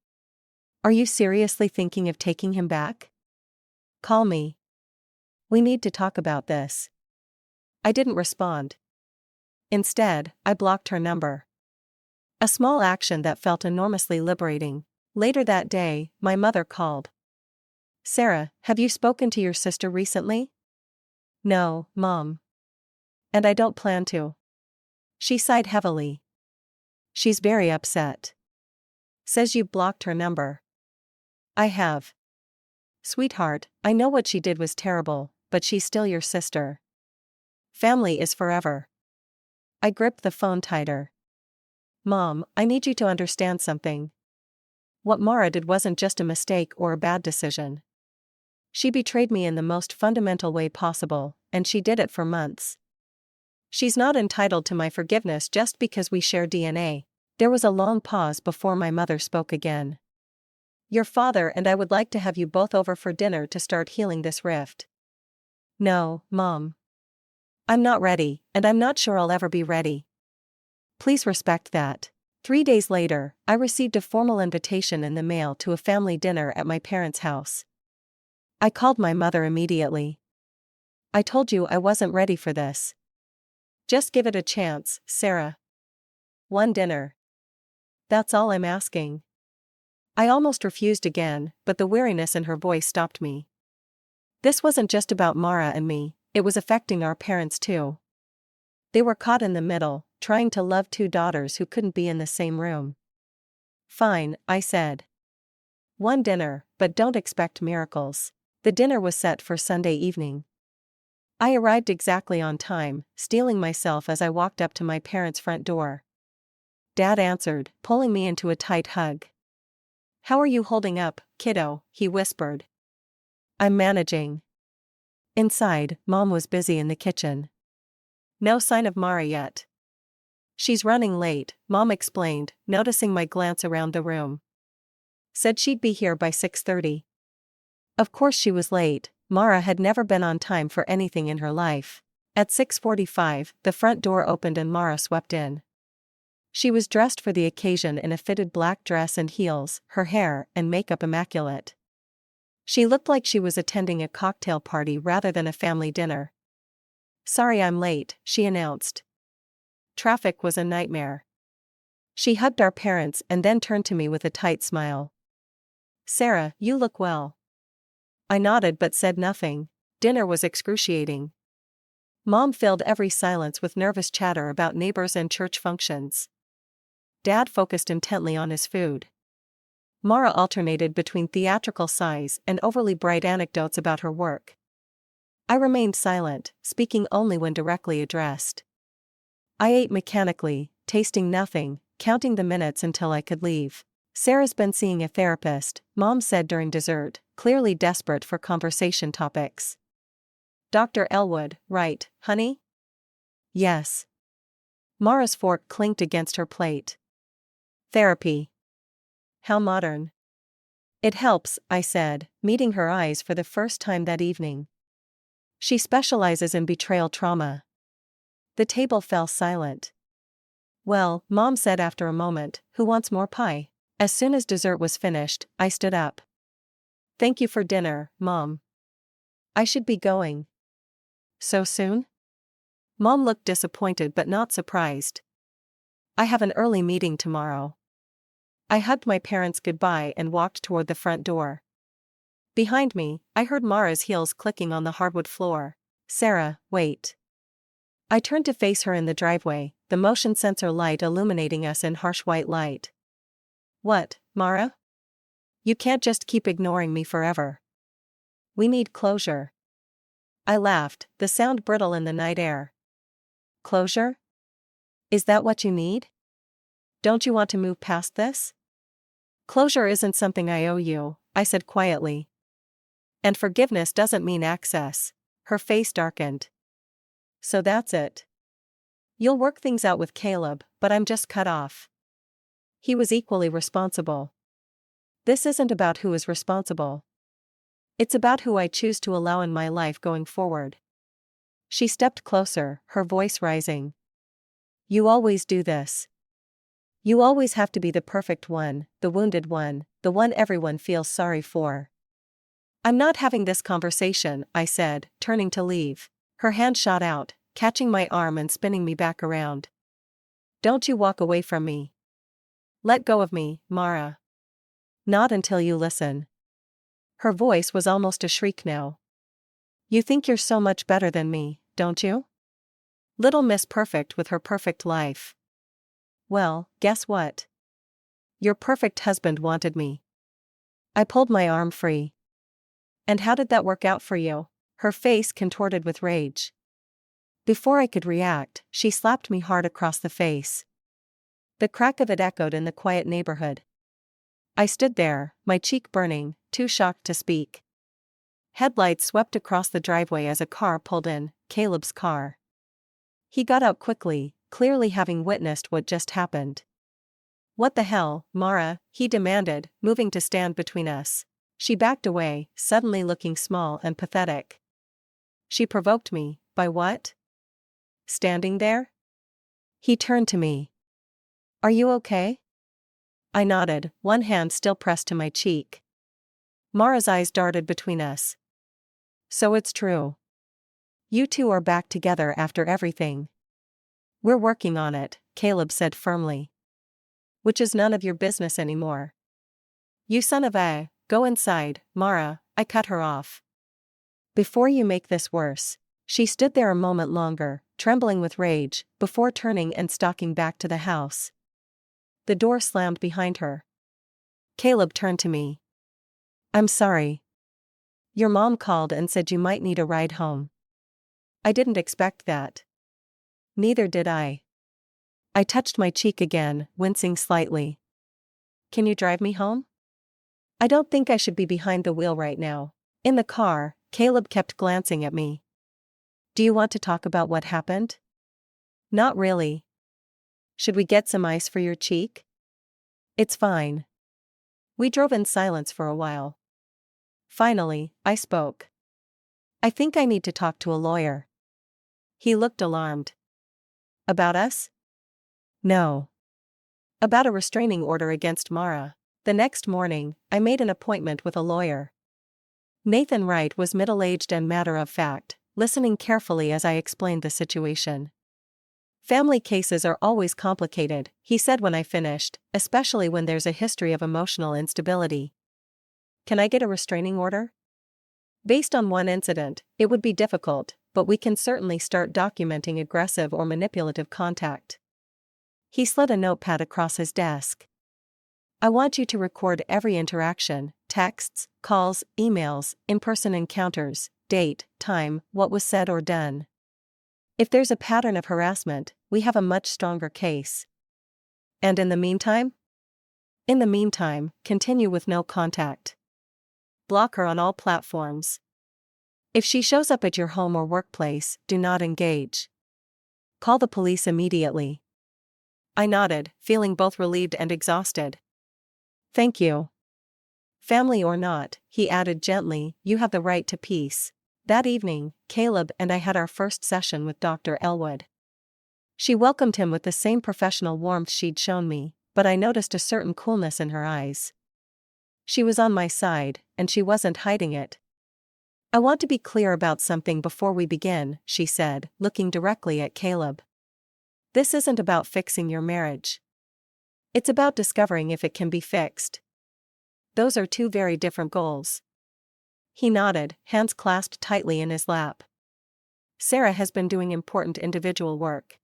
Are you seriously thinking of taking him back? Call me. We need to talk about this. I didn't respond. Instead, I blocked her number. A small action that felt enormously liberating. Later that day, my mother called. Sarah, have you spoken to your sister recently? No, Mom. And I don't plan to. She sighed heavily. She's very upset. Says you blocked her number. I have. Sweetheart, I know what she did was terrible, but she's still your sister. Family is forever. I gripped the phone tighter. Mom, I need you to understand something. What Mara did wasn't just a mistake or a bad decision. She betrayed me in the most fundamental way possible, and she did it for months. She's not entitled to my forgiveness just because we share DNA. There was a long pause before my mother spoke again. Your father and I would like to have you both over for dinner to start healing this rift. No, Mom. I'm not ready, and I'm not sure I'll ever be ready. Please respect that. 3 days later, I received a formal invitation in the mail to a family dinner at my parents' house. I called my mother immediately. I told you I wasn't ready for this. Just give it a chance, Sarah. One dinner. That's all I'm asking. I almost refused again, but the weariness in her voice stopped me. This wasn't just about Mara and me, it was affecting our parents too. They were caught in the middle, trying to love 2 daughters who couldn't be in the same room. Fine, I said. One dinner, but don't expect miracles. The dinner was set for Sunday evening. I arrived exactly on time, steeling myself as I walked up to my parents' front door. Dad answered, pulling me into a tight hug. How are you holding up, kiddo? He whispered. I'm managing. Inside, Mom was busy in the kitchen. No sign of Mara yet. She's running late, Mom explained, noticing my glance around the room. Said she'd be here by 6:30. Of course she was late. Mara had never been on time for anything in her life. At 6:45, the front door opened and Mara swept in. She was dressed for the occasion in a fitted black dress and heels, her hair and makeup immaculate. She looked like she was attending a cocktail party rather than a family dinner. "Sorry I'm late," she announced. "Traffic was a nightmare." She hugged our parents and then turned to me with a tight smile. "Sarah, you look well." I nodded but said nothing. Dinner was excruciating. Mom filled every silence with nervous chatter about neighbors and church functions. Dad focused intently on his food. Mara alternated between theatrical sighs and overly bright anecdotes about her work. I remained silent, speaking only when directly addressed. I ate mechanically, tasting nothing, counting the minutes until I could leave. "Sarah's been seeing a therapist," Mom said during dessert, clearly desperate for conversation topics. "Dr. Elwood, right, honey?" "Yes." Mara's fork clinked against her plate. "Therapy. How modern." "It helps," I said, meeting her eyes for the first time that evening. "She specializes in betrayal trauma." The table fell silent. "Well," Mom said after a moment, "who wants more pie?" As soon as dessert was finished, I stood up. "Thank you for dinner, Mom. I should be going." "So soon?" Mom looked disappointed but not surprised. "I have an early meeting tomorrow." I hugged my parents goodbye and walked toward the front door. Behind me, I heard Mara's heels clicking on the hardwood floor. "Sarah, wait." I turned to face her in the driveway, the motion sensor light illuminating us in harsh white light. "What, Mara? You can't just keep ignoring me forever. We need closure." I laughed, the sound brittle in the night air. "Closure? Is that what you need? Don't you want to move past this?" "Closure isn't something I owe you," I said quietly. "And forgiveness doesn't mean access." Her face darkened. "So that's it. You'll work things out with Caleb, but I'm just cut off." He was equally responsible. This isn't about who is responsible. It's about who I choose to allow in my life going forward. She stepped closer, her voice rising. "You always do this. You always have to be the perfect one, the wounded one, the one everyone feels sorry for." "I'm not having this conversation," I said, turning to leave. Her hand shot out, catching my arm and spinning me back around. "Don't you walk away from me. Let go of me, Mara. Not until you listen." Her voice was almost a shriek now. "You think you're so much better than me, don't you? Little Miss Perfect with her perfect life. Well, guess what? Your perfect husband wanted me." I pulled my arm free. "And how did that work out for you?" Her face contorted with rage. Before I could react, she slapped me hard across the face. The crack of it echoed in the quiet neighborhood. I stood there, my cheek burning, too shocked to speak. Headlights swept across the driveway as a car pulled in, Caleb's car. He got out quickly, clearly having witnessed what just happened. "What the hell, Mara?" he demanded, moving to stand between us. She backed away, suddenly looking small and pathetic. She provoked me, by what? Standing there? He turned to me. "Are you okay?" I nodded, one hand still pressed to my cheek. Mara's eyes darted between us. "So it's true. You two are back together after everything." "We're working on it," Caleb said firmly. "Which is none of your business anymore." "You son of a..." "Go inside, Mara," I cut her off. "Before you make this worse." She stood there a moment longer, trembling with rage, before turning and stalking back to the house. The door slammed behind her. Caleb turned to me. "I'm sorry. Your mom called and said you might need a ride home." I didn't expect that. Neither did I. I touched my cheek again, wincing slightly. "Can you drive me home?" "I don't think I should be behind the wheel right now." In the car, Caleb kept glancing at me. "Do you want to talk about what happened?" "Not really." "Should we get some ice for your cheek?" "It's fine." We drove in silence for a while. Finally, I spoke. "I think I need to talk to a lawyer." He looked alarmed. "About us?" "No. About a restraining order against Mara." The next morning, I made an appointment with a lawyer. Nathan Wright was middle-aged and matter-of-fact, listening carefully as I explained the situation. Family cases are always complicated, he said when I finished, especially when there's a history of emotional instability. Can I get a restraining order? Based on one incident, it would be difficult, but we can certainly start documenting aggressive or manipulative contact. He slid a notepad across his desk. I want you to record every interaction, texts, calls, emails, in-person encounters, date, time, what was said or done. If there's a pattern of harassment, we have a much stronger case. And in the meantime? In the meantime, continue with no contact. Block her on all platforms. If she shows up at your home or workplace, do not engage. Call the police immediately. I nodded, feeling both relieved and exhausted. Thank you. Family or not, he added gently, you have the right to peace. That evening, Caleb and I had our first session with Dr. Elwood. She welcomed him with the same professional warmth she'd shown me, but I noticed a certain coolness in her eyes. She was on my side, and she wasn't hiding it. I want to be clear about something before we begin, she said, looking directly at Caleb. This isn't about fixing your marriage. It's about discovering if it can be fixed. Those are two very different goals. He nodded, hands clasped tightly in his lap. Sarah has been doing important individual work.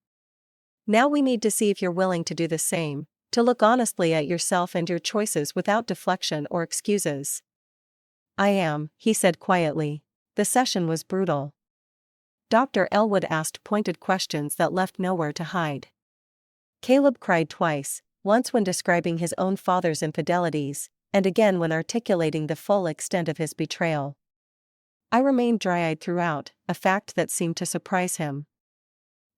Now we need to see if you're willing to do the same, to look honestly at yourself and your choices without deflection or excuses. I am, he said quietly. The session was brutal. Dr. Elwood asked pointed questions that left nowhere to hide. Caleb cried twice, once when describing his own father's infidelities, and again when articulating the full extent of his betrayal. I remained dry-eyed throughout, a fact that seemed to surprise him.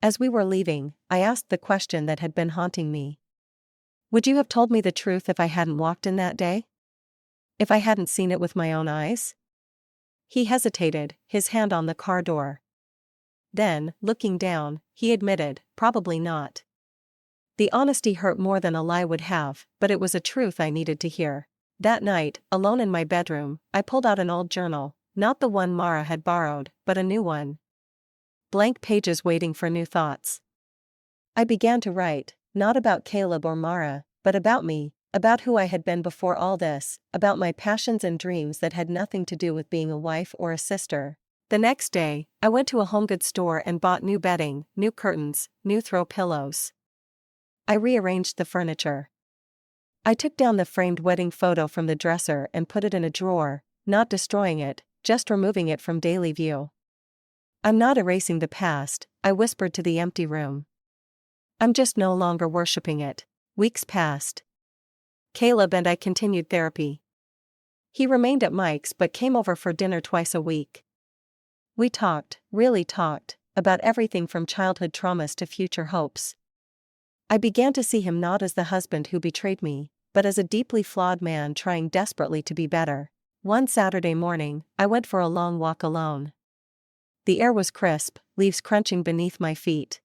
As we were leaving, I asked the question that had been haunting me. Would you have told me the truth if I hadn't walked in that day? If I hadn't seen it with my own eyes? He hesitated, his hand on the car door. Then, looking down, he admitted, probably not. The honesty hurt more than a lie would have, but it was a truth I needed to hear. That night, alone in my bedroom, I pulled out an old journal, not the one Mara had borrowed, but a new one. Blank pages waiting for new thoughts. I began to write, not about Caleb or Mara, but about me, about who I had been before all this, about my passions and dreams that had nothing to do with being a wife or a sister. The next day, I went to a home goods store and bought new bedding, new curtains, new throw pillows. I rearranged the furniture. I took down the framed wedding photo from the dresser and put it in a drawer, not destroying it, just removing it from daily view. I'm not erasing the past, I whispered to the empty room. I'm just no longer worshipping it. Weeks passed. Caleb and I continued therapy. He remained at Mike's but came over for dinner twice a week. We talked, really talked, about everything from childhood traumas to future hopes. I began to see him not as the husband who betrayed me, but as a deeply flawed man trying desperately to be better. One Saturday morning, I went for a long walk alone. The air was crisp, leaves crunching beneath my feet.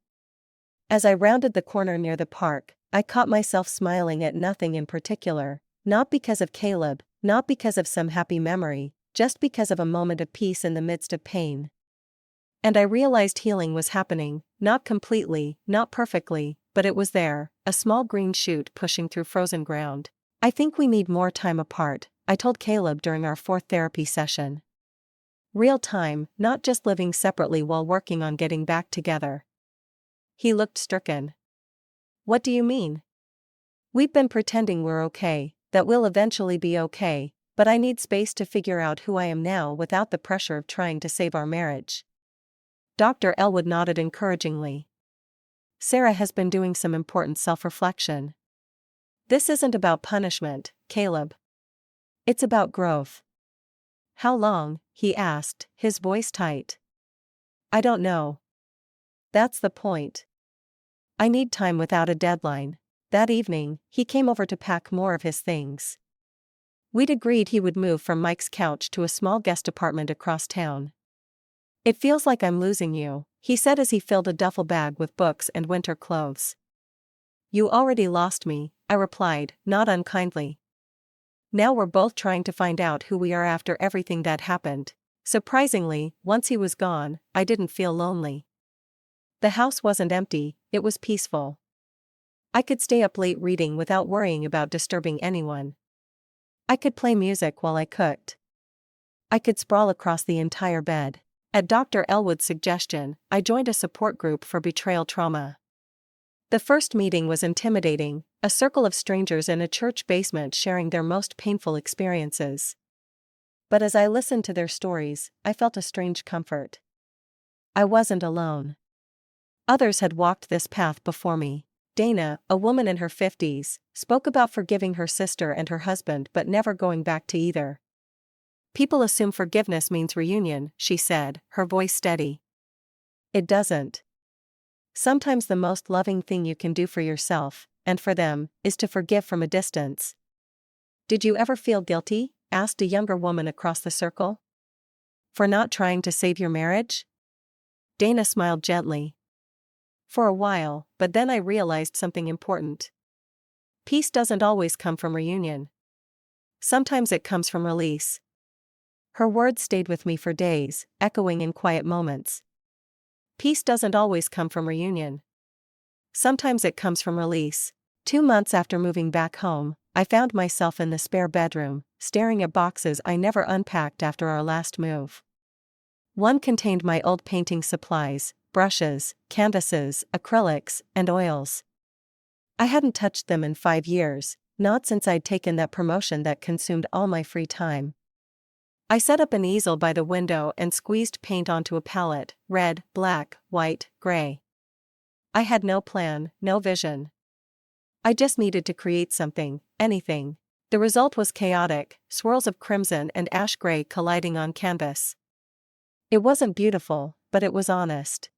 As I rounded the corner near the park, I caught myself smiling at nothing in particular, not because of Caleb, not because of some happy memory, just because of a moment of peace in the midst of pain. And I realized healing was happening, not completely, not perfectly, but it was there, a small green shoot pushing through frozen ground. I think we need more time apart, I told Caleb during our fourth therapy session. Real time, not just living separately while working on getting back together. He looked stricken. What do you mean? We've been pretending we're okay, that we'll eventually be okay, but I need space to figure out who I am now without the pressure of trying to save our marriage. Dr. Elwood nodded encouragingly. Sarah has been doing some important self-reflection. This isn't about punishment, Caleb. It's about growth. How long? He asked, his voice tight. I don't know. That's the point. I need time without a deadline. That evening, he came over to pack more of his things. We'd agreed he would move from Mike's couch to a small guest apartment across town. It feels like I'm losing you, he said as he filled a duffel bag with books and winter clothes. You already lost me, I replied, not unkindly. Now we're both trying to find out who we are after everything that happened. Surprisingly, once he was gone, I didn't feel lonely. The house wasn't empty, it was peaceful. I could stay up late reading without worrying about disturbing anyone. I could play music while I cooked. I could sprawl across the entire bed. At Dr. Elwood's suggestion, I joined a support group for betrayal trauma. The first meeting was intimidating, a circle of strangers in a church basement sharing their most painful experiences. But as I listened to their stories, I felt a strange comfort. I wasn't alone. Others had walked this path before me. Dana, a woman in her 50s, spoke about forgiving her sister and her husband but never going back to either. People assume forgiveness means reunion, she said, her voice steady. It doesn't. Sometimes the most loving thing you can do for yourself, and for them, is to forgive from a distance. Did you ever feel guilty? Asked a younger woman across the circle. For not trying to save your marriage? Dana smiled gently. For a while, but then I realized something important. Peace doesn't always come from reunion. Sometimes it comes from release. Her words stayed with me for days, echoing in quiet moments. Peace doesn't always come from reunion. Sometimes it comes from release. 2 months after moving back home, I found myself in the spare bedroom, staring at boxes I never unpacked after our last move. One contained my old painting supplies, brushes, canvases, acrylics, and oils. I hadn't touched them in 5 years, not since I'd taken that promotion that consumed all my free time. I set up an easel by the window and squeezed paint onto a palette, red, black, white, gray. I had no plan, no vision. I just needed to create something, anything. The result was chaotic, swirls of crimson and ash gray colliding on canvas. It wasn't beautiful, but it was honest.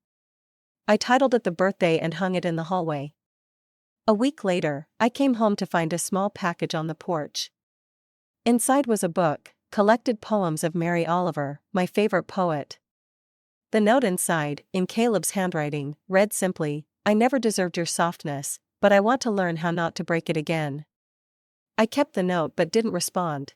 I titled it The Birthday and hung it in the hallway. A week later, I came home to find a small package on the porch. Inside was a book, collected poems of Mary Oliver, my favorite poet. The note inside, in Caleb's handwriting, read simply, I never deserved your softness, but I want to learn how not to break it again. I kept the note but didn't respond.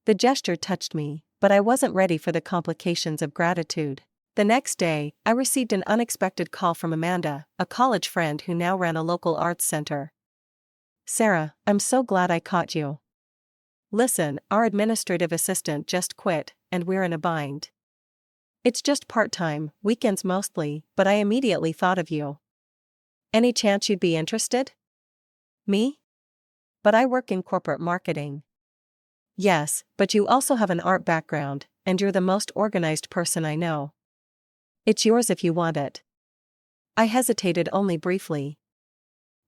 The gesture touched me, but I wasn't ready for the complications of gratitude. The next day, I received an unexpected call from Amanda, a college friend who now ran a local arts center. Sarah, I'm so glad I caught you. Listen, our administrative assistant just quit, and we're in a bind. It's just part-time, weekends mostly, but I immediately thought of you. Any chance you'd be interested? Me? But I work in corporate marketing. Yes, but you also have an art background, and you're the most organized person I know. It's yours if you want it. I hesitated only briefly.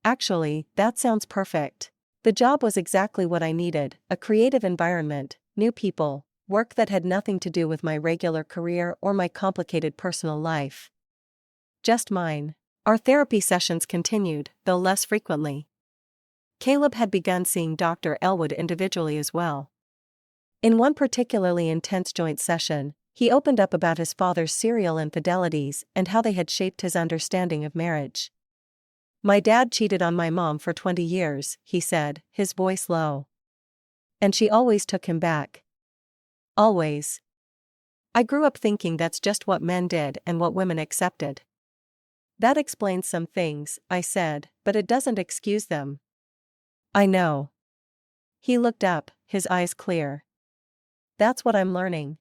Actually, that sounds perfect. The job was exactly what I needed, a creative environment, new people, work that had nothing to do with my regular career or my complicated personal life. Just mine. Our therapy sessions continued, though less frequently. Caleb had begun seeing Dr. Elwood individually as well. In one particularly intense joint session, he opened up about his father's serial infidelities and how they had shaped his understanding of marriage. My dad cheated on my mom for 20 years, he said, his voice low. And she always took him back. Always. I grew up thinking that's just what men did and what women accepted. That explains some things, I said, but it doesn't excuse them. I know. He looked up, his eyes clear. That's what I'm learning.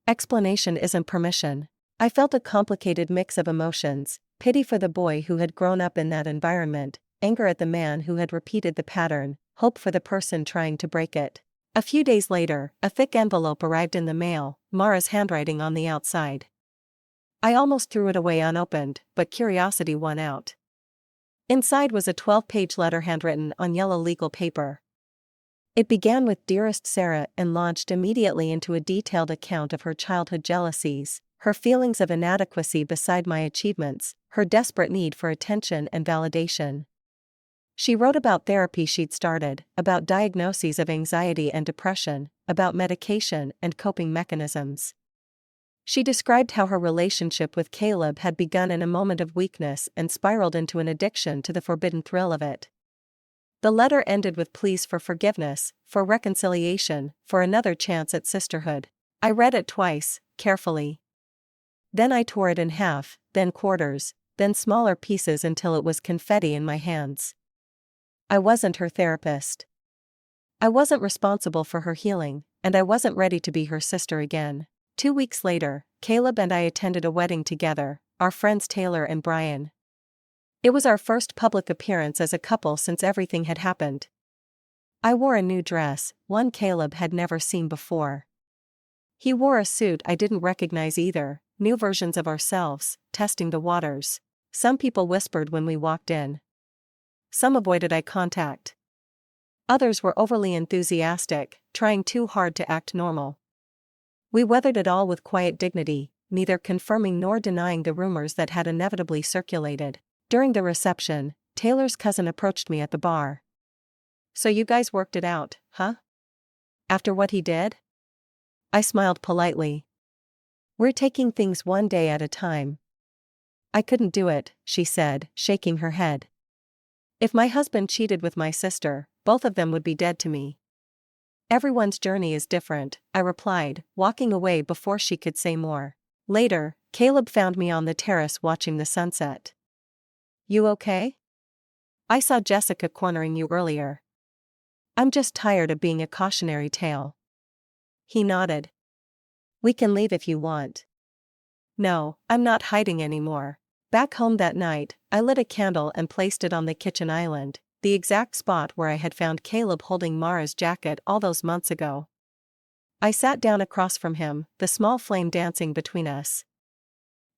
Explanation isn't permission. I felt a complicated mix of emotions, pity for the boy who had grown up in that environment, anger at the man who had repeated the pattern, hope for the person trying to break it. A few days later, a thick envelope arrived in the mail, Mara's handwriting on the outside. I almost threw it away unopened, but curiosity won out. Inside was a 12-page letter handwritten on yellow legal paper. It began with Dearest Sarah and launched immediately into a detailed account of her childhood jealousies, her feelings of inadequacy beside my achievements, her desperate need for attention and validation. She wrote about therapy she'd started, about diagnoses of anxiety and depression, about medication and coping mechanisms. She described how her relationship with Caleb had begun in a moment of weakness and spiraled into an addiction to the forbidden thrill of it. The letter ended with pleas for forgiveness, for reconciliation, for another chance at sisterhood. I read it twice, carefully. Then I tore it in half, then quarters, then smaller pieces until it was confetti in my hands. I wasn't her therapist. I wasn't responsible for her healing, and I wasn't ready to be her sister again. 2 weeks later, Caleb and I attended a wedding together, our friends Taylor and Brian. It was our first public appearance as a couple since everything had happened. I wore a new dress, one Caleb had never seen before. He wore a suit I didn't recognize either, new versions of ourselves, testing the waters. Some people whispered when we walked in. Some avoided eye contact. Others were overly enthusiastic, trying too hard to act normal. We weathered it all with quiet dignity, neither confirming nor denying the rumors that had inevitably circulated. During the reception, Taylor's cousin approached me at the bar. "So you guys worked it out, huh? After what he did?" I smiled politely. "We're taking things one day at a time." "I couldn't do it," she said, shaking her head. "If my husband cheated with my sister, both of them would be dead to me." "Everyone's journey is different," I replied, walking away before she could say more. Later, Caleb found me on the terrace watching the sunset. "You okay? I saw Jessica cornering you earlier." "I'm just tired of being a cautionary tale." He nodded. "We can leave if you want." "No, I'm not hiding anymore." Back home that night, I lit a candle and placed it on the kitchen island, the exact spot where I had found Caleb holding Mara's jacket all those months ago. I sat down across from him, the small flame dancing between us.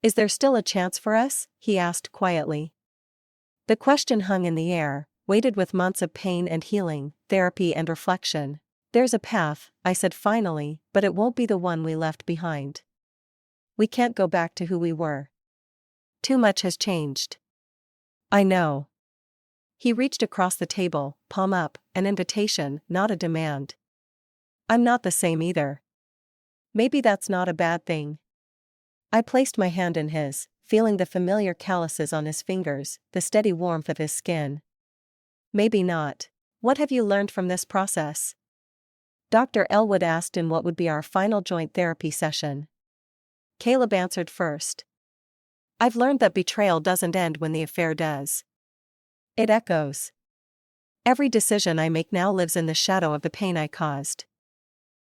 "Is there still a chance for us?" he asked quietly. The question hung in the air, weighted with months of pain and healing, therapy and reflection. "There's a path," I said finally, "but it won't be the one we left behind. We can't go back to who we were. Too much has changed." "I know." He reached across the table, palm up, an invitation, not a demand. "I'm not the same either." "Maybe that's not a bad thing." I placed my hand in his, feeling the familiar calluses on his fingers, the steady warmth of his skin. "Maybe not. What have you learned from this process?" Dr. Elwood asked in what would be our final joint therapy session. Caleb answered first. "I've learned that betrayal doesn't end when the affair does. It echoes. Every decision I make now lives in the shadow of the pain I caused."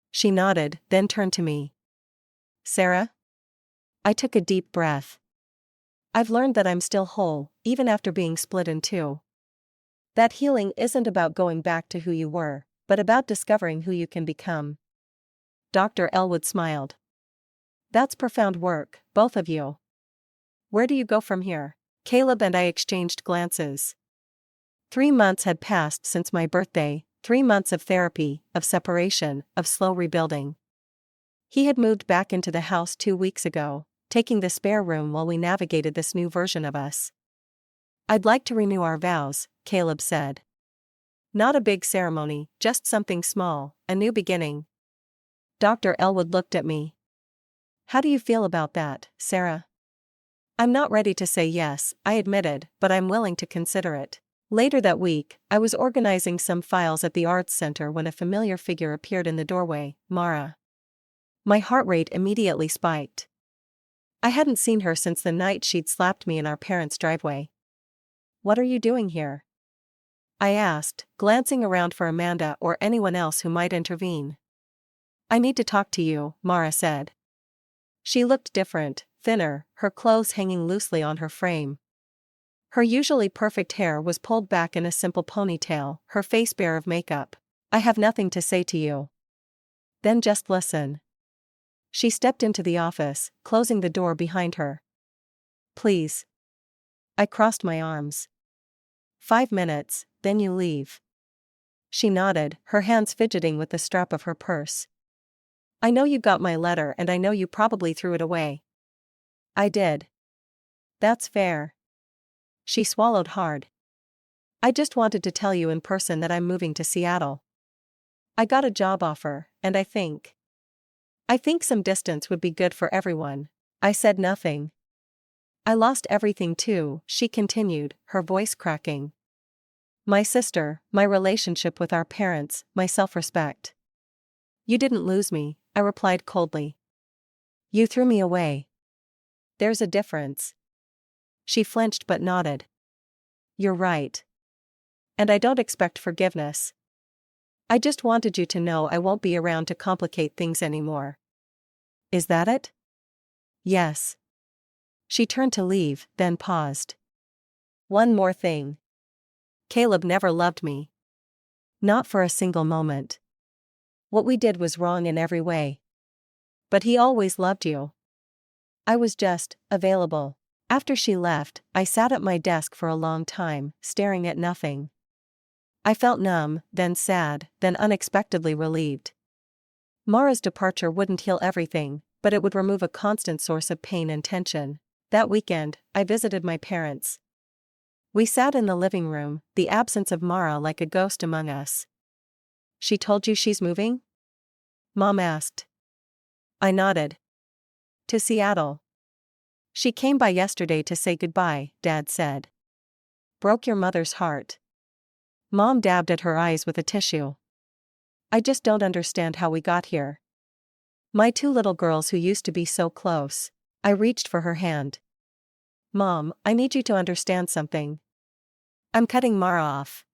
She nodded, then turned to me. "Sarah?" I took a deep breath. "I've learned that I'm still whole, even after being split in two. That healing isn't about going back to who you were, but about discovering who you can become." Dr. Elwood smiled. "That's profound work, both of you. Where do you go from here?" Caleb and I exchanged glances. 3 months had passed since my birthday, 3 months of therapy, of separation, of slow rebuilding. He had moved back into the house 2 weeks ago, taking the spare room while we navigated this new version of us. "I'd like to renew our vows," Caleb said. "Not a big ceremony, just something small, a new beginning." Dr. Elwood looked at me. "How do you feel about that, Sarah?" "I'm not ready to say yes," I admitted, "but I'm willing to consider it." Later that week, I was organizing some files at the Arts Center when a familiar figure appeared in the doorway, Mara. My heart rate immediately spiked. I hadn't seen her since the night she'd slapped me in our parents' driveway. "What are you doing here?" I asked, glancing around for Amanda or anyone else who might intervene. "I need to talk to you," Mara said. She looked different, thinner, her clothes hanging loosely on her frame. Her usually perfect hair was pulled back in a simple ponytail, her face bare of makeup. "I have nothing to say to you." "Then just listen." She stepped into the office, closing the door behind her. "Please." I crossed my arms. 5 minutes, then you leave." She nodded, her hands fidgeting with the strap of her purse. "I know you got my letter and I know you probably threw it away." "I did." "That's fair." She swallowed hard. "I just wanted to tell you in person that I'm moving to Seattle. I got a job offer, and I think some distance would be good for everyone." I said nothing. "I lost everything too," she continued, her voice cracking. My sister, my relationship with our parents, my self-respect. You didn't lose me, I replied coldly. You threw me away. There's a difference. She flinched but nodded. You're right. And I don't expect forgiveness. I just wanted you to know I won't be around to complicate things anymore. Is that it? Yes. She turned to leave, then paused. One more thing. Caleb never loved me. Not for a single moment. What we did was wrong in every way. But he always loved you. I was just available. After she left, I sat at my desk for a long time, staring at nothing. I felt numb, then sad, then unexpectedly relieved. Mara's departure wouldn't heal everything, but it would remove a constant source of pain and tension. That weekend, I visited my parents. We sat in the living room, the absence of Mara like a ghost among us. She told you she's moving? Mom asked. I nodded. To Seattle. She came by yesterday to say goodbye, Dad said. Broke your mother's heart. Mom dabbed at her eyes with a tissue. I just don't understand how we got here. My two little girls who used to be so close. I reached for her hand. Mom, I need you to understand something. I'm cutting Mara off.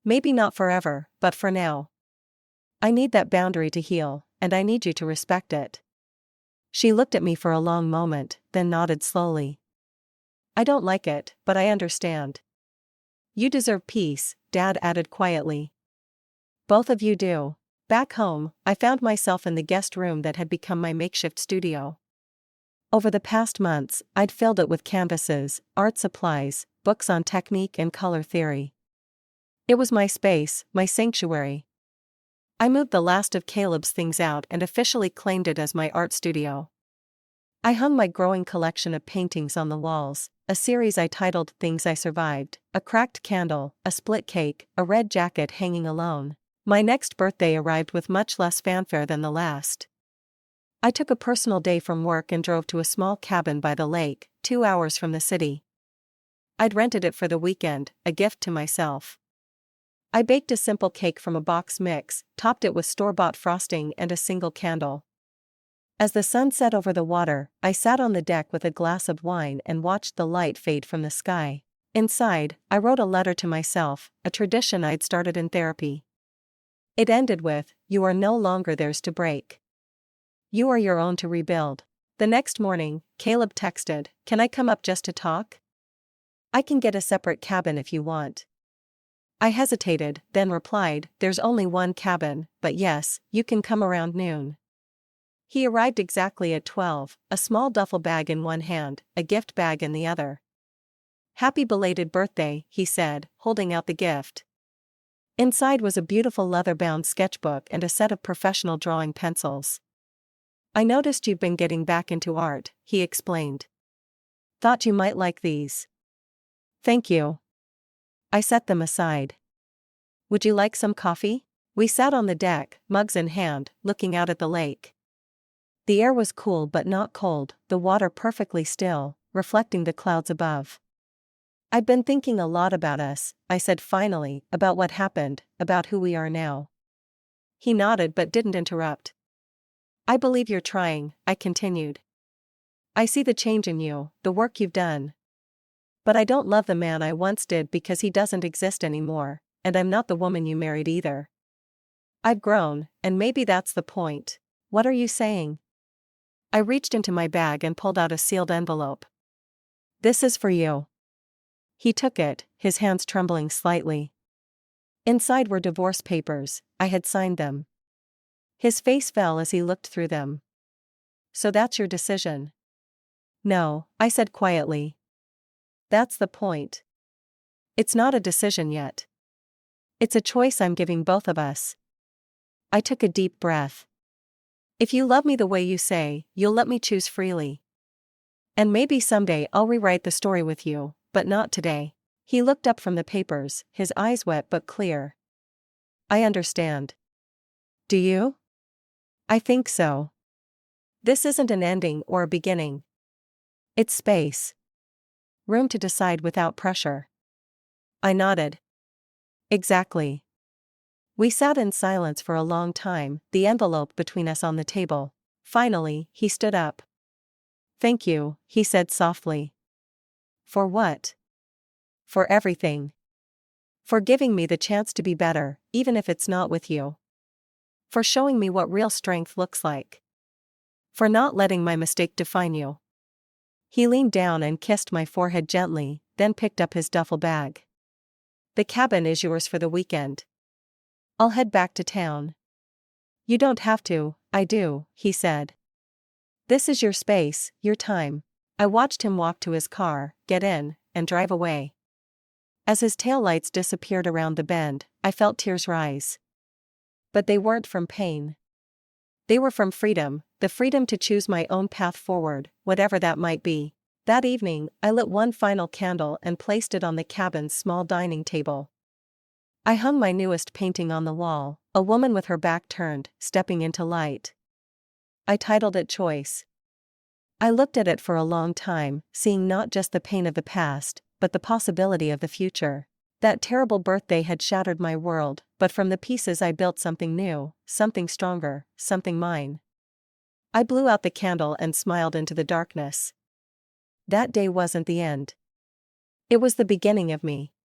Maybe not forever, but for now. I need that boundary to heal, and I need you to respect it. She looked at me for a long moment, then nodded slowly. I don't like it, but I understand. You deserve peace, Dad added quietly. Both of you do. Back home, I found myself in the guest room that had become my makeshift studio. Over the past months, I'd filled it with canvases, art supplies, books on technique and color theory. It was my space, my sanctuary. I moved the last of Caleb's things out and officially claimed it as my art studio. I hung my growing collection of paintings on the walls, a series I titled Things I Survived, a cracked candle, a split cake, a red jacket hanging alone. My next birthday arrived with much less fanfare than the last. I took a personal day from work and drove to a small cabin by the lake, 2 hours from the city. I'd rented it for the weekend, a gift to myself. I baked a simple cake from a box mix, topped it with store-bought frosting and a single candle. As the sun set over the water, I sat on the deck with a glass of wine and watched the light fade from the sky. Inside, I wrote a letter to myself, a tradition I'd started in therapy. It ended with, "You are no longer theirs to break. You are your own to rebuild." The next morning, Caleb texted, "Can I come up just to talk? I can get a separate cabin if you want." I hesitated, then replied, "There's only one cabin, but yes, you can come around noon." He arrived exactly at 12, a small duffel bag in one hand, a gift bag in the other. "Happy belated birthday," he said, holding out the gift. Inside was a beautiful leather-bound sketchbook and a set of professional drawing pencils. "I noticed you've been getting back into art," he explained. "Thought you might like these." "Thank you." I set them aside. "Would you like some coffee?" We sat on the deck, mugs in hand, looking out at the lake. The air was cool but not cold, the water perfectly still, reflecting the clouds above. "I've been thinking a lot about us," I said finally, "about what happened, about who we are now." He nodded but didn't interrupt. "I believe you're trying," I continued. "I see the change in you, the work you've done. But I don't love the man I once did because he doesn't exist anymore, and I'm not the woman you married either. I've grown, and maybe that's the point." "What are you saying?" I reached into my bag and pulled out a sealed envelope. "This is for you." He took it, his hands trembling slightly. Inside were divorce papers, I had signed them. His face fell as he looked through them. "So that's your decision?" "No," I said quietly. "That's the point. It's not a decision yet. It's a choice I'm giving both of us." I took a deep breath. "If you love me the way you say, you'll let me choose freely. And maybe someday I'll rewrite the story with you, but not today." He looked up from the papers, his eyes wet but clear. "I understand." "Do you?" "I think so. This isn't an ending or a beginning. It's space. Room to decide without pressure." I nodded. Exactly. We sat in silence for a long time, the envelope between us on the table. Finally, he stood up. "Thank you," he said softly. "For what?" "For everything. For giving me the chance to be better, even if it's not with you. For showing me what real strength looks like. For not letting my mistake define you." He leaned down and kissed my forehead gently, then picked up his duffel bag. "The cabin is yours for the weekend. I'll head back to town." "You don't have to, I do," he said. "This is your space, your time." I watched him walk to his car, get in, and drive away. As his taillights disappeared around the bend, I felt tears rise. But they weren't from pain. They were from freedom, the freedom to choose my own path forward, whatever that might be. That evening, I lit one final candle and placed it on the cabin's small dining table. I hung my newest painting on the wall, a woman with her back turned, stepping into light. I titled it Choice. I looked at it for a long time, seeing not just the pain of the past, but the possibility of the future. That terrible birthday had shattered my world, but from the pieces I built something new, something stronger, something mine. I blew out the candle and smiled into the darkness. That day wasn't the end. It was the beginning of me.